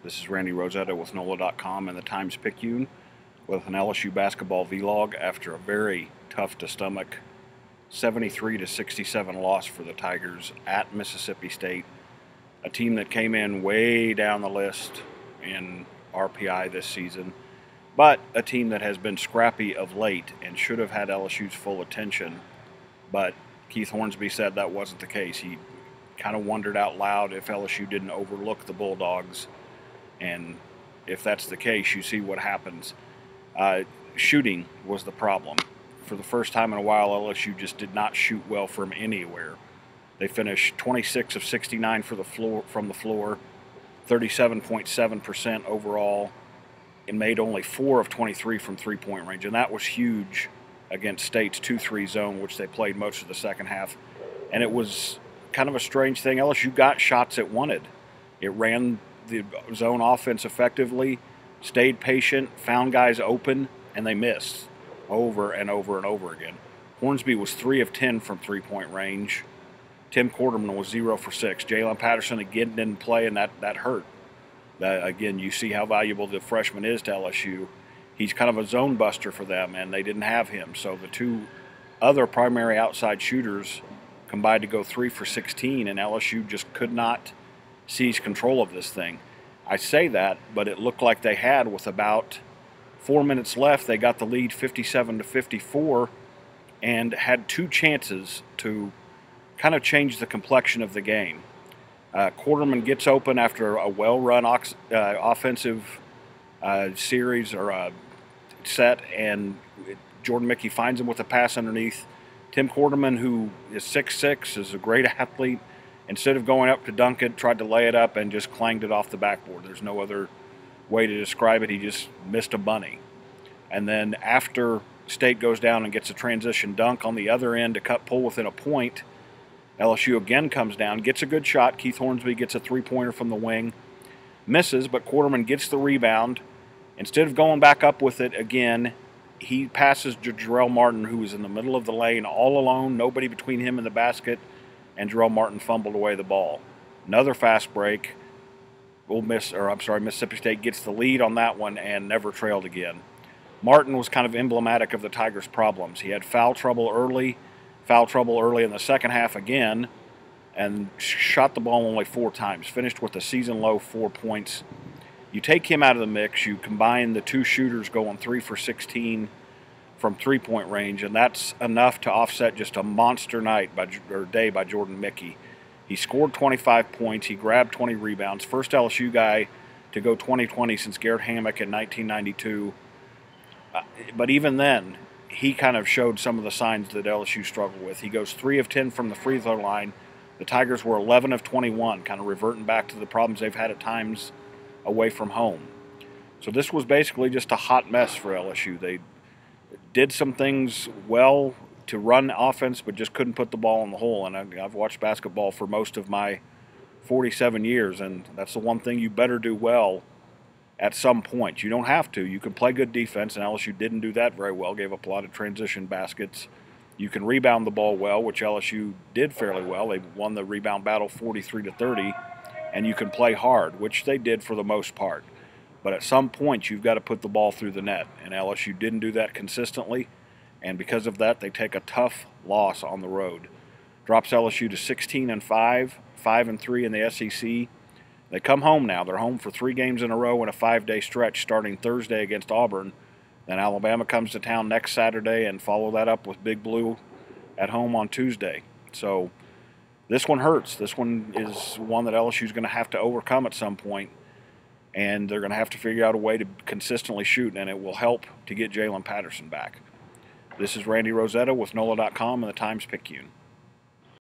This is Randy Rosetta with NOLA.com and the Times-Picayune with an LSU basketball vlog after a very tough-to-stomach 73-67 loss for the Tigers at Mississippi State, a team that came in way down the list in RPI this season, but a team that has been scrappy of late and should have had LSU's full attention. But Keith Hornsby said that wasn't the case. He kind of wondered out loud if LSU didn't overlook the Bulldogs. And if that's the case, you see what happens. Shooting was the problem. For the first time in a while, LSU just did not shoot well from anywhere. They finished 26 of 69 from the floor, 37.7% overall, and made only 4 of 23 from three-point range. And that was huge against State's 2-3 zone, which they played most of the second half. And it was kind of a strange thing. LSU got shots it wanted. It ran the zone offense effectively, stayed patient, found guys open, and they missed over and over and over again. Hornsby was 3 of 10 from three-point range. Tim Quarterman was 0 for 6. Jalen Patterson again didn't play, and that hurt. Again, you see how valuable the freshman is to LSU. He's kind of a zone buster for them, and they didn't have him. So the two other primary outside shooters combined to go 3 for 16, and LSU just could not seize control of this thing. I say that, but it looked like they had with about 4 minutes left. They got the lead 57-54 and had 2 chances to kind of change the complexion of the game. Quarterman gets open after a well-run offensive series or set, and Jordan Mickey finds him with a pass underneath. Tim Quarterman, who is 6'6", is a great athlete. Instead of going up to dunk it, tried to lay it up and just clanged it off the backboard. There's no other way to describe it. He just missed a bunny. And then after State goes down and gets a transition dunk on the other end to pull within a point, LSU again comes down, gets a good shot. Keith Hornsby gets a three-pointer from the wing. Misses, but Quarterman gets the rebound. Instead of going back up with it again, he passes Jarrell Martin, who was in the middle of the lane all alone, nobody between him and the basket, and Jarrell Martin fumbled away the ball. Another fast break. Mississippi State gets the lead on that one and never trailed again. Martin was kind of emblematic of the Tigers' problems. He had foul trouble early in the second half again, and shot the ball only 4 times. Finished with a season-low 4 points. You take him out of the mix, you combine the 2 shooters going 3 for 16 from three-point range, and that's enough to offset just a monster day by Jordan Mickey. He scored 25 points. He grabbed 20 rebounds. First LSU guy to go 20-20 since Garrett Hammock in 1992. But even then, he kind of showed some of the signs that LSU struggled with. He goes 3 of 10 from the free throw line. The Tigers were 11 of 21, kind of reverting back to the problems they've had at times away from home. So this was basically just a hot mess for LSU. They did some things well to run offense, but just couldn't put the ball in the hole. And I've watched basketball for most of my 47 years, and that's the one thing you better do well at some point. You don't have to. You can play good defense, and LSU didn't do that very well, gave up a lot of transition baskets. You can rebound the ball well, which LSU did fairly well. They won the rebound battle 43-30, and you can play hard, which they did for the most part. But at some point, you've got to put the ball through the net, and LSU didn't do that consistently, and because of that, they take a tough loss on the road. Drops LSU to 16-5, 5-3 in the SEC. They come home now. They're home for 3 games in a row in a 5-day stretch starting Thursday against Auburn. Then Alabama comes to town next Saturday and follow that up with Big Blue at home on Tuesday. So this one hurts. This one is one that LSU is going to have to overcome at some point, and they're going to have to figure out a way to consistently shoot, and it will help to get Jalen Patterson back. This is Randy Rosetta with NOLA.com and the Times-Picayune.